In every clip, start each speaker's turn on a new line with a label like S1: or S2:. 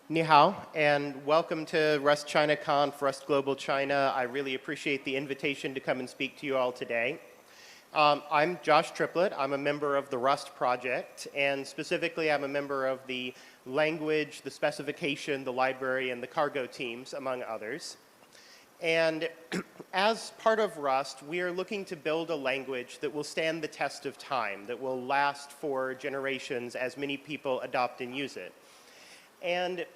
S1: Ni hao, and welcome to Rust China Conf, Rust Global China. I really appreciate the invitation to come and speak to you all today. I'm Josh Triplett. I'm a member of the Rust project, and specifically I'm a member of the language, the specification, the library, and the cargo teams, among others. And as part of Rust, we are looking to build a language that will stand the test of time, that will last for generations as many people adopt and use it. And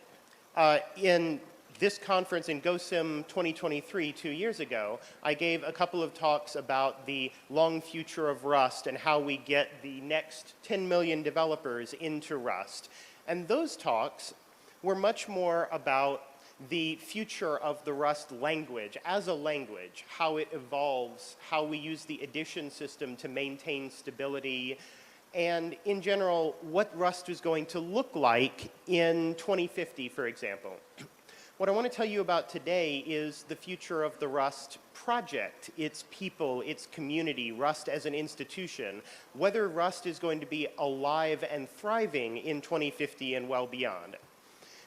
S1: in this conference in GoSim 2023, 2 years ago, I gave a couple of talks about the long future of Rust and how we get the next 10 million developers into Rust. And those talks were much more about the future of the Rust language as a language, how it evolves, how we use the addition system to maintain stability, and in general, what Rust is going to look like in 2050, for example. What I want to tell you about today is the future of the Rust project, its people, its community, Rust as an institution, whether Rust is going to be alive and thriving in 2050 and well beyond.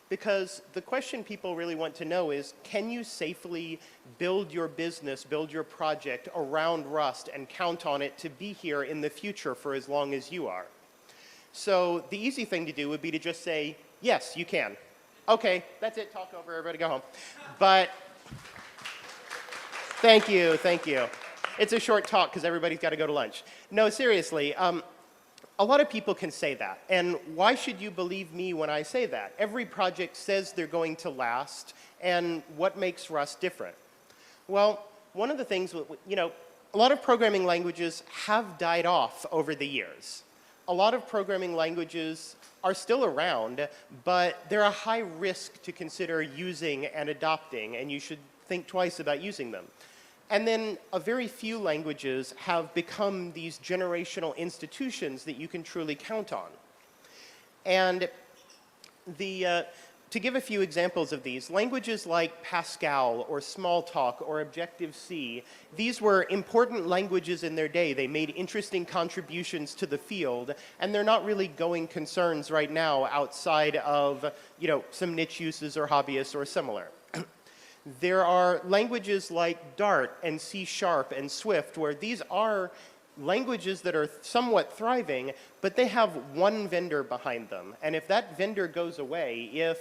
S1: Because the question people really want to know is, can you safely build your business, build your project around Rust and count on it to be here in the future for as long as you are? So the easy thing to do would be to just say, yes, you can. Okay, that's it, talk over, everybody go home. But thank you, thank you. It's a short talk because everybody's got to go to lunch. No, seriously. A lot of people can say that, and why should you believe me when I say that? Every project says they're going to last, and what makes Rust different? Well, one of the things, a lot of programming languages have died off over the years. A lot of programming languages are still around, but they're a high risk to consider using and adopting, and you should think twice about using them. And then a very few languages have become these generational institutions that you can truly count on. And to give a few examples of these, languages like Pascal or Smalltalk or Objective-C, these were important languages in their day. They made interesting contributions to the field, and they're not really going concerns right now outside of, some niche uses or hobbyists or similar. There are languages like Dart and C# and Swift, where these are languages that are somewhat thriving, but they have one vendor behind them. And if that vendor goes away, if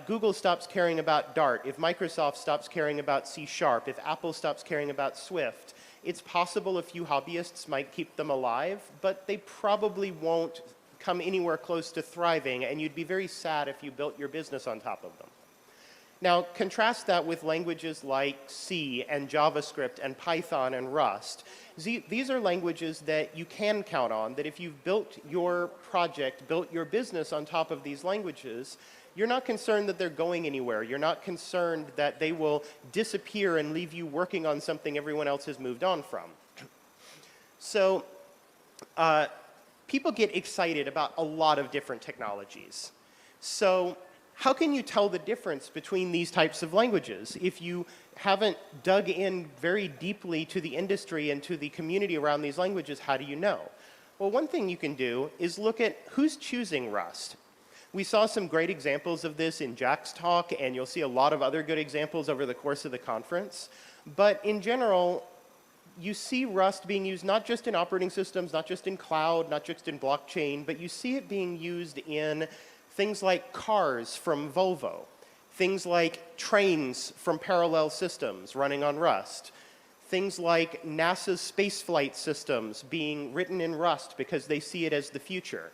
S1: Google stops caring about Dart, if Microsoft stops caring about C#, if Apple stops caring about Swift, it's possible a few hobbyists might keep them alive, but they probably won't come anywhere close to thriving, and you'd be very sad if you built your business on top of them. Now, contrast that with languages like C and JavaScript and Python and Rust. These are languages that you can count on, that if you've built your project, built your business on top of these languages, you're not concerned that they're going anywhere. You're not concerned that they will disappear and leave you working on something everyone else has moved on from. So, people get excited about a lot of different technologies. So, how can you tell the difference between these types of languages if you haven't dug in very deeply to the industry and to the community around these languages? How do you know? Well, one thing you can do is look at who's choosing Rust. We saw some great examples of this in Jack's talk, and you'll see a lot of other good examples over the course of the conference. But in general, you see Rust being used not just in operating systems, not just in cloud, not just in blockchain, but you see it being used in things like cars from Volvo, things like trains from Parallel Systems running on Rust, things like NASA's spaceflight systems being written in Rust because they see it as the future.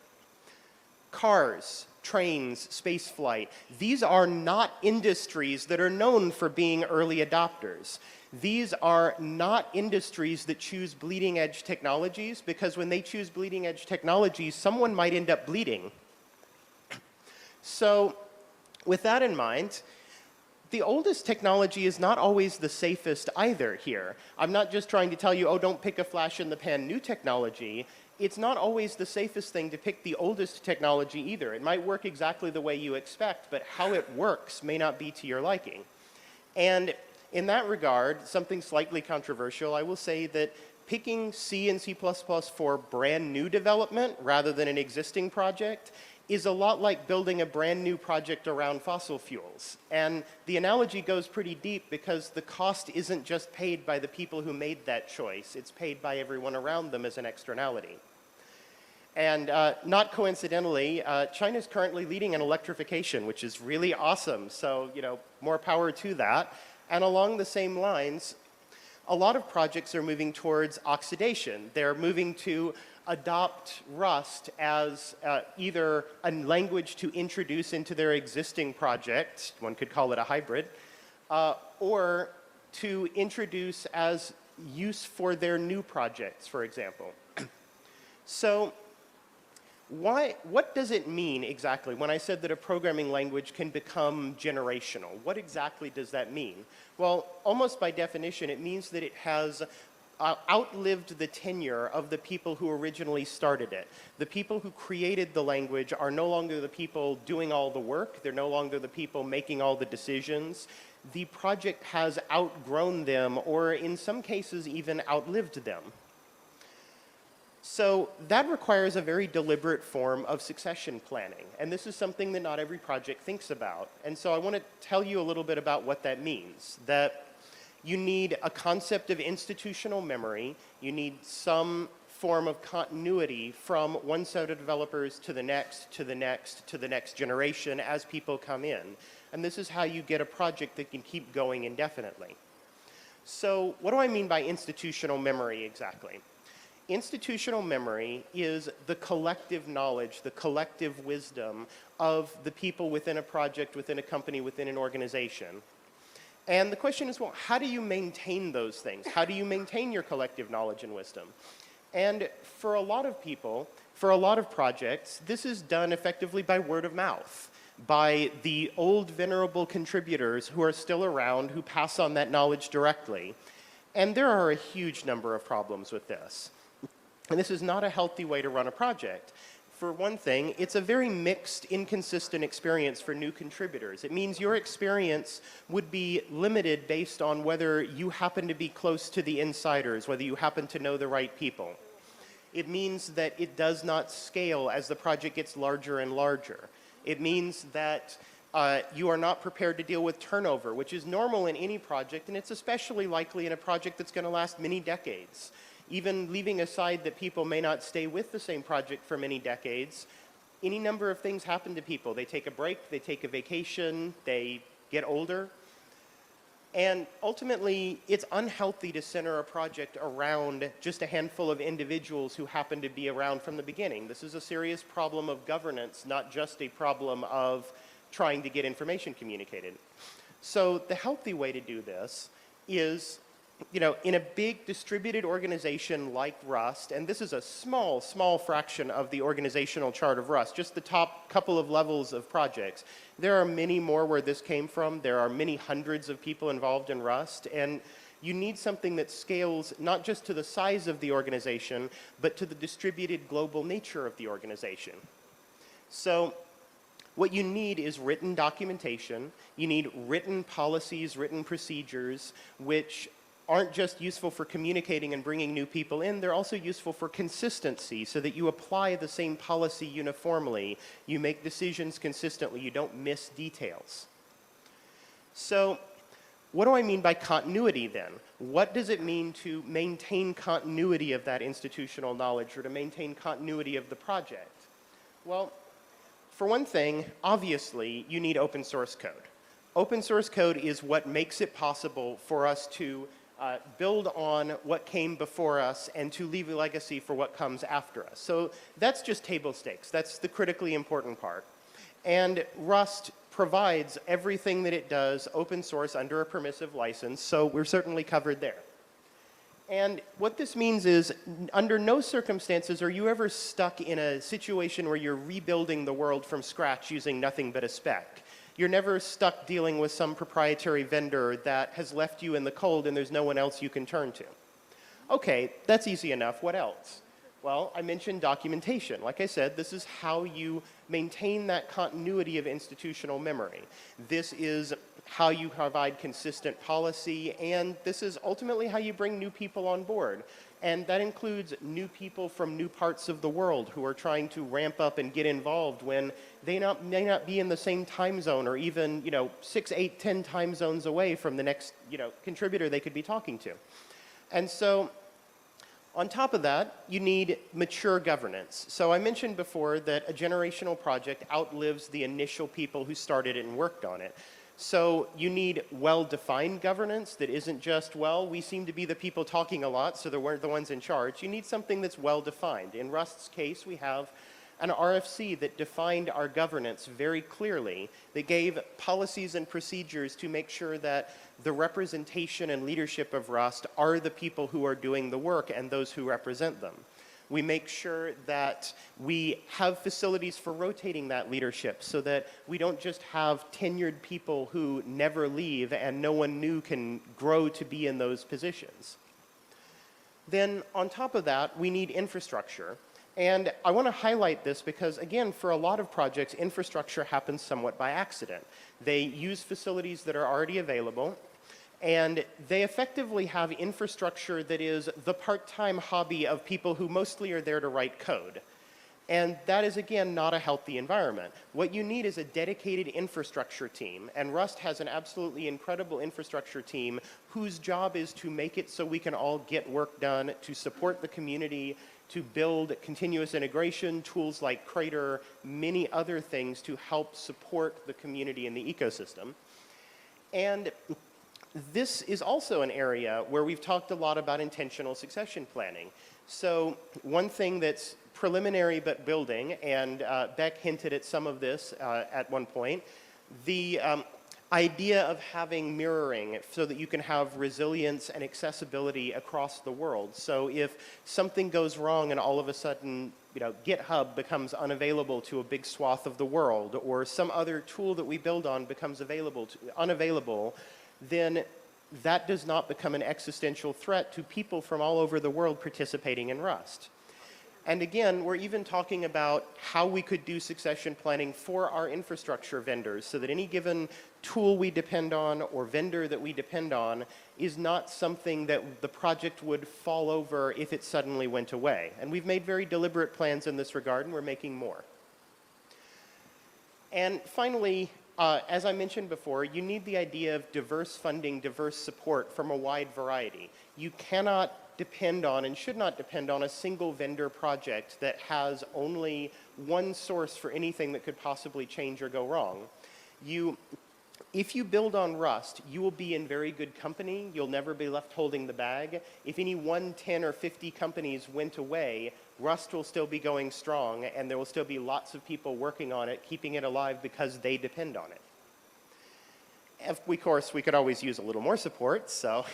S1: Cars, trains, spaceflight, these are not industries that are known for being early adopters. These are not industries that choose bleeding edge technologies, because when they choose bleeding edge technologies, someone might end up bleeding. So with that in mind, the oldest technology is not always the safest either here. I'm not just trying to tell you, oh, don't pick a flash-in-the-pan new technology. It's not always the safest thing to pick the oldest technology either. It might work exactly the way you expect, but how it works may not be to your liking. And in that regard, something slightly controversial, I will say that picking C and C++ for brand new development rather than an existing project is a lot like building a brand new project around fossil fuels. And the analogy goes pretty deep because the cost isn't just paid by the people who made that choice, it's paid by everyone around them as an externality. And not coincidentally, China's currently leading in electrification, which is really awesome. So, more power to that. And along the same lines, a lot of projects are moving towards oxidation. They're moving to adopt Rust as either a language to introduce into their existing project, one could call it a hybrid, or to introduce as use for their new projects, for example. So, what does it mean exactly when I said that a programming language can become generational? What exactly does that mean? Well, almost by definition, it means that it has outlived the tenure of the people who originally started it. The people who created the language are no longer the people doing all the work. They're no longer the people making all the decisions. The project has outgrown them, or in some cases even outlived them. So that requires a very deliberate form of succession planning. And this is something that not every project thinks about. And so I want to tell you a little bit about what that means. That you need a concept of institutional memory. You need some form of continuity from one set of developers to the next, to the next, to the next generation as people come in. And this is how you get a project that can keep going indefinitely. So what do I mean by institutional memory exactly? Institutional memory is the collective knowledge, the collective wisdom of the people within a project, within a company, within an organization. And the question is, well, how do you maintain those things? How do you maintain your collective knowledge and wisdom? And for a lot of people, for a lot of projects, this is done effectively by word of mouth, by the old venerable contributors who are still around, who pass on that knowledge directly. And there are a huge number of problems with this. And this is not a healthy way to run a project. For one thing, it's a very mixed, inconsistent experience for new contributors. It means your experience would be limited based on whether you happen to be close to the insiders, whether you happen to know the right people. It means that it does not scale as the project gets larger and larger. It means that you are not prepared to deal with turnover, which is normal in any project, and it's especially likely in a project that's going to last many decades. Even leaving aside that people may not stay with the same project for many decades, any number of things happen to people. They take a break, they take a vacation, they get older. And ultimately, it's unhealthy to center a project around just a handful of individuals who happen to be around from the beginning. This is a serious problem of governance, not just a problem of trying to get information communicated. So the healthy way to do this is, in a big distributed organization like Rust, and this is a small fraction of the organizational chart of Rust, just the top couple of levels of projects. There are many more where this came from. There are many hundreds of people involved in Rust, and you need something that scales not just to the size of the organization, but to the distributed global nature of the organization. So what you need is written documentation. You need written policies, written procedures, which aren't just useful for communicating and bringing new people in, they're also useful for consistency so that you apply the same policy uniformly, you make decisions consistently, you don't miss details. So what do I mean by continuity then? What does it mean to maintain continuity of that institutional knowledge or to maintain continuity of the project? Well, for one thing, obviously, you need open source code. Open source code is what makes it possible for us to build on what came before us and to leave a legacy for what comes after us. So that's just table stakes. That's the critically important part. And Rust provides everything that it does open source under a permissive license, so we're certainly covered there. And what this means is, under no circumstances are you ever stuck in a situation where you're rebuilding the world from scratch using nothing but a spec. You're never stuck dealing with some proprietary vendor that has left you in the cold and there's no one else you can turn to. Okay, that's easy enough. What else? Well, I mentioned documentation. Like I said, this is how you maintain that continuity of institutional memory. This is how you provide consistent policy, and this is ultimately how you bring new people on board. And that includes new people from new parts of the world who are trying to ramp up and get involved when they may not be in the same time zone, or even 6, 8, 10 time zones away from the next contributor they could be talking to. And so on top of that, you need mature governance. So I mentioned before that a generational project outlives the initial people who started it and worked on it. So you need well-defined governance that isn't just, well, we seem to be the people talking a lot, so we're the ones in charge. You need something that's well-defined. In Rust's case, we have an RFC that defined our governance very clearly, that gave policies and procedures to make sure that the representation and leadership of Rust are the people who are doing the work and those who represent them. We make sure that we have facilities for rotating that leadership so that we don't just have tenured people who never leave and no one new can grow to be in those positions. Then on top of that, we need infrastructure. And I want to highlight this because, again, for a lot of projects, infrastructure happens somewhat by accident. They use facilities that are already available, and they effectively have infrastructure that is the part-time hobby of people who mostly are there to write code. And that is, again, not a healthy environment. What you need is a dedicated infrastructure team, and Rust has an absolutely incredible infrastructure team whose job is to make it so we can all get work done, to support the community, to build continuous integration, tools like Crater, many other things to help support the community and the ecosystem. And this is also an area where we've talked a lot about intentional succession planning. So one thing that's preliminary but building, and Beck hinted at some of this at one point, the idea of having mirroring so that you can have resilience and accessibility across the world. So if something goes wrong and all of a sudden, GitHub becomes unavailable to a big swath of the world, or some other tool that we build on becomes unavailable, then that does not become an existential threat to people from all over the world participating in Rust. And again, we're even talking about how we could do succession planning for our infrastructure vendors so that any given tool we depend on or vendor that we depend on is not something that the project would fall over if it suddenly went away. And we've made very deliberate plans in this regard, and we're making more. And finally, as I mentioned before, you need the idea of diverse funding, diverse support from a wide variety. You cannot depend on and should not depend on a single vendor project that has only one source for anything that could possibly change or go wrong. If you build on Rust, you will be in very good company. You'll never be left holding the bag. If any 1, 10, or 50 companies went away, Rust will still be going strong, and there will still be lots of people working on it, keeping it alive because they depend on it. Of course, we could always use a little more support, so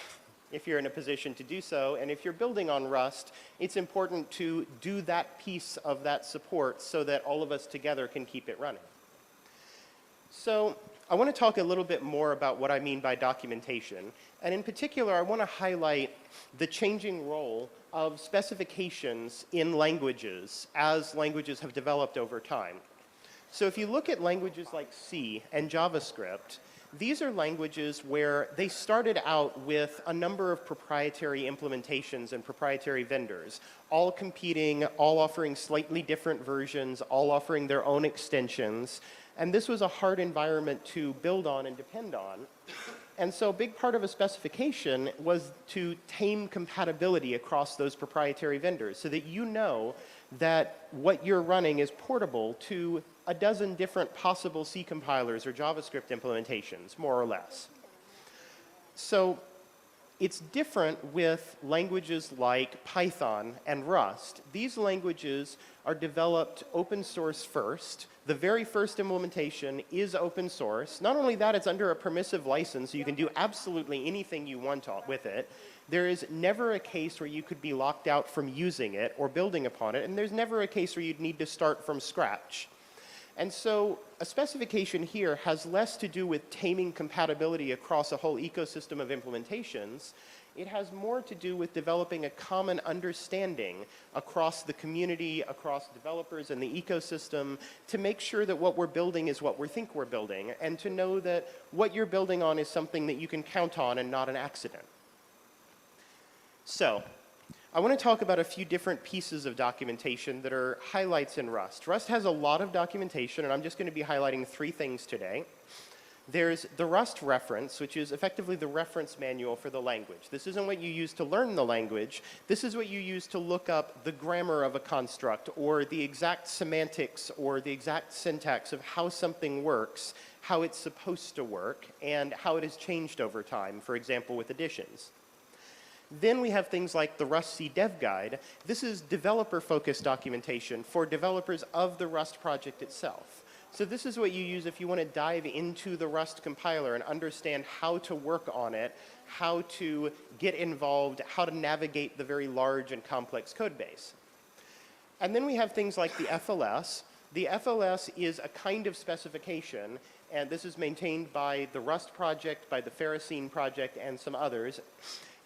S1: if you're in a position to do so, and if you're building on Rust, it's important to do that piece of that support so that all of us together can keep it running. So I want to talk a little bit more about what I mean by documentation. And in particular, I want to highlight the changing role of specifications in languages as languages have developed over time. So if you look at languages like C and JavaScript, these are languages where they started out with a number of proprietary implementations and proprietary vendors, all competing, all offering slightly different versions, all offering their own extensions. And this was a hard environment to build on and depend on. And so a big part of a specification was to tame compatibility across those proprietary vendors so that you know that what you're running is portable to a dozen different possible C compilers or JavaScript implementations, more or less. So it's different with languages like Python and Rust. These languages are developed open source first. The very first implementation is open source. Not only that, it's under a permissive license, so you can do absolutely anything you want with it. There is never a case where you could be locked out from using it or building upon it, and there's never a case where you'd need to start from scratch. And so a specification here has less to do with taming compatibility across a whole ecosystem of implementations. It has more to do with developing a common understanding across the community, across developers and the ecosystem, to make sure that what we're building is what we think we're building, and to know that what you're building on is something that you can count on and not an accident. So, I want to talk about a few different pieces of documentation that are highlights in Rust. Rust has a lot of documentation, and I'm just going to be highlighting 3 things today. There's the Rust reference, which is effectively the reference manual for the language. This isn't what you use to learn the language. This is what you use to look up the grammar of a construct, or the exact semantics, or the exact syntax of how something works, how it's supposed to work, and how it has changed over time, for example, with additions. Then we have things like the Rust C Dev Guide. This is developer-focused documentation for developers of the Rust project itself. So this is what you use if you want to dive into the Rust compiler and understand how to work on it, how to get involved, how to navigate the very large and complex code base. And then we have things like the FLS. The FLS is a kind of specification, and this is maintained by the Rust project, by the Ferrocene project, and some others.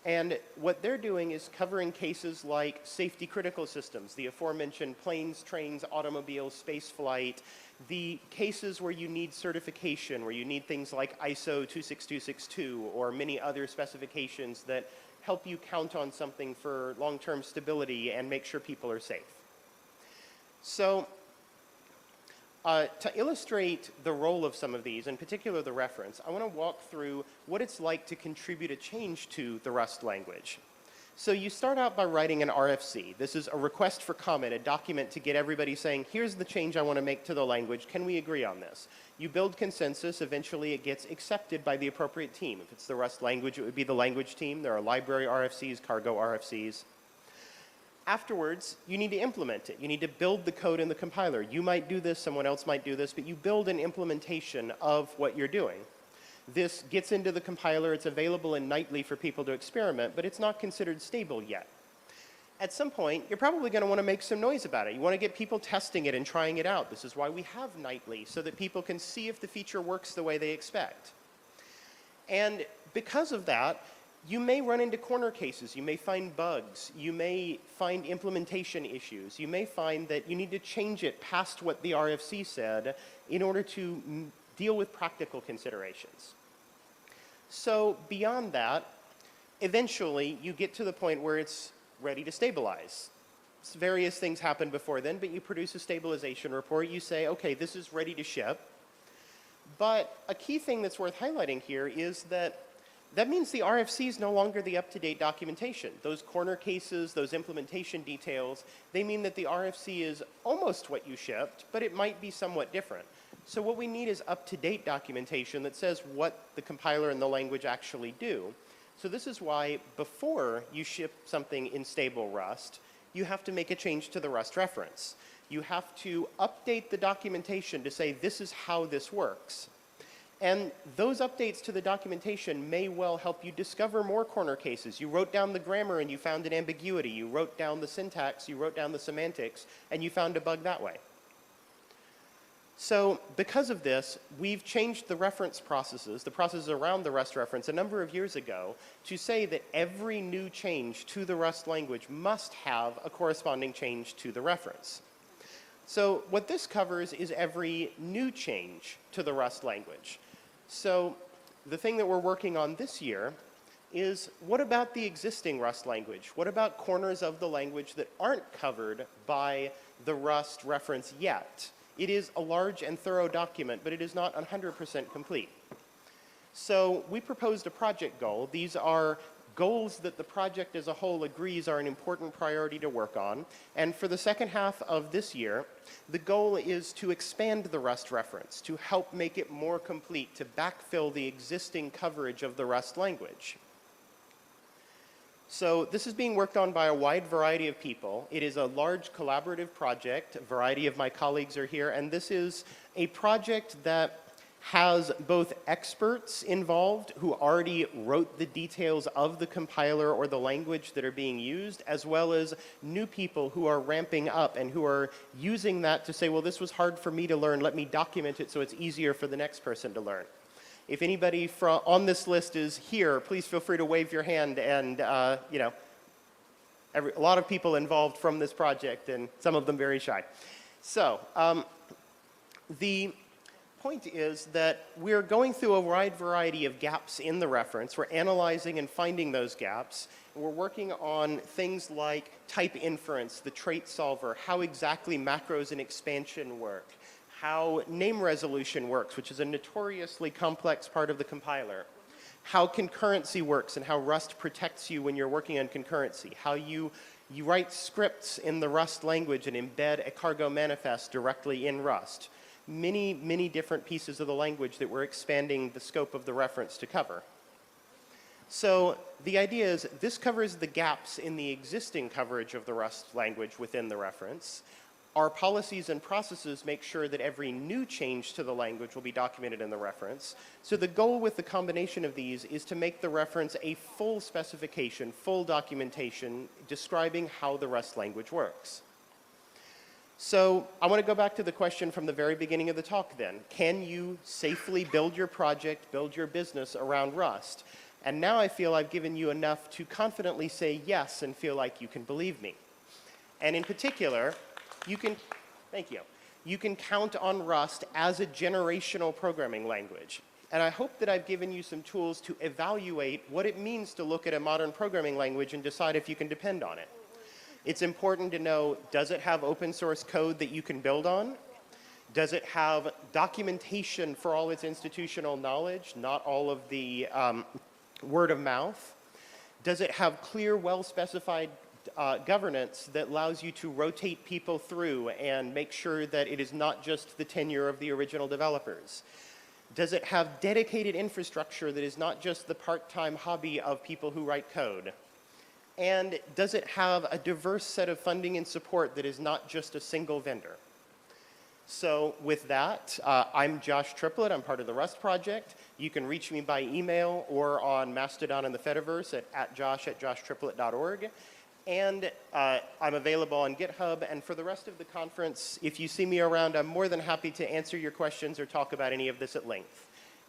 S1: And what they're doing is covering cases like safety critical systems, the aforementioned planes, trains, automobiles, space flight, the cases where you need certification, where you need things like ISO 26262 or many other specifications that help you count on something for long-term stability and make sure people are safe. So to illustrate the role of some of these, in particular the reference, I want to walk through what it's like to contribute a change to the Rust language. So you start out by writing an RFC. This is a request for comment, a document to get everybody saying, here's the change I want to make to the language. Can we agree on this? You build consensus. Eventually it gets accepted by the appropriate team. If it's the Rust language, it would be the language team. There are library RFCs, cargo RFCs. Afterwards, you need to implement it. You need to build the code in the compiler. You might do this, someone else might do this, but you build an implementation of what you're doing. This gets into the compiler. It's available in nightly for people to experiment, but it's not considered stable yet. At some point, you're probably going to want to make some noise about it. You want to get people testing it and trying it out. This is why we have nightly, so that people can see if the feature works the way they expect. And because of that, you may run into corner cases. You may find bugs. You may find implementation issues. You may find that you need to change it past what the RFC said in order to deal with practical considerations. So beyond that, eventually you get to the point where it's ready to stabilize. Various things happen before then, but you produce a stabilization report. You say, okay, this is ready to ship. But a key thing that's worth highlighting here is that means the RFC is no longer the up-to-date documentation. Those corner cases, those implementation details, they mean that the RFC is almost what you shipped, but it might be somewhat different. So what we need is up-to-date documentation that says what the compiler and the language actually do. So this is why before you ship something in stable Rust, you have to make a change to the Rust reference. You have to update the documentation to say this is how this works. And those updates to the documentation may well help you discover more corner cases. You wrote down the grammar and you found an ambiguity. You wrote down the syntax, you wrote down the semantics, and you found a bug that way. So because of this, we've changed the reference processes, the processes around the Rust reference a number of years ago, to say that every new change to the Rust language must have a corresponding change to the reference. So what this covers is every new change to the Rust language. So the thing that we're working on this year is, what about the existing Rust language? What about corners of the language that aren't covered by the Rust reference yet? It is a large and thorough document, but it is not 100% complete. So we proposed a project goal. These are goals that the project as a whole agrees are an important priority to work on. And for the second half of this year, the goal is to expand the Rust reference, to help make it more complete, to backfill the existing coverage of the Rust language. So this is being worked on by a wide variety of people. It is a large collaborative project. A variety of my colleagues are here, and this is a project that has both experts involved who already wrote the details of the compiler or the language that are being used, as well as new people who are ramping up and who are using that to say, well, this was hard for me to learn, let me document it so it's easier for the next person to learn. If anybody on this list is here, please feel free to wave your hand, and you know, a lot of people involved from this project, and some of them very shy. So the point is that we're going through a wide variety of gaps in the reference. We're analyzing and finding those gaps. We're working on things like type inference, the trait solver, how exactly macros and expansion work, how name resolution works, which is a notoriously complex part of the compiler, how concurrency works and how Rust protects you when you're working on concurrency, how you write scripts in the Rust language and embed a cargo manifest directly in Rust. Many, many different pieces of the language that we're expanding the scope of the reference to cover. So the idea is this covers the gaps in the existing coverage of the Rust language within the reference. Our policies and processes make sure that every new change to the language will be documented in the reference. So the goal with the combination of these is to make the reference a full specification, full documentation, describing how the Rust language works. So I want to go back to the question from the very beginning of the talk then. Can you safely build your project, build your business around Rust? And now I feel I've given you enough to confidently say yes and feel like you can believe me. And in particular, you can count on Rust as a generational programming language. And I hope that I've given you some tools to evaluate what it means to look at a modern programming language and decide if you can depend on it. It's important to know, does it have open source code that you can build on? Does it have documentation for all its institutional knowledge, not all of the word of mouth? Does it have clear, well-specified governance that allows you to rotate people through and make sure that it is not just the tenure of the original developers? Does it have dedicated infrastructure that is not just the part-time hobby of people who write code? And does it have a diverse set of funding and support that is not just a single vendor? So with that, I'm Josh Triplett. I'm part of the Rust project. You can reach me by email or on Mastodon and the Fediverse at josh@joshtriplett.org. And I'm available on GitHub. And for the rest of the conference, if you see me around, I'm more than happy to answer your questions or talk about any of this at length.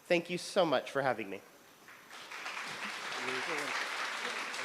S1: Thank you so much for having me.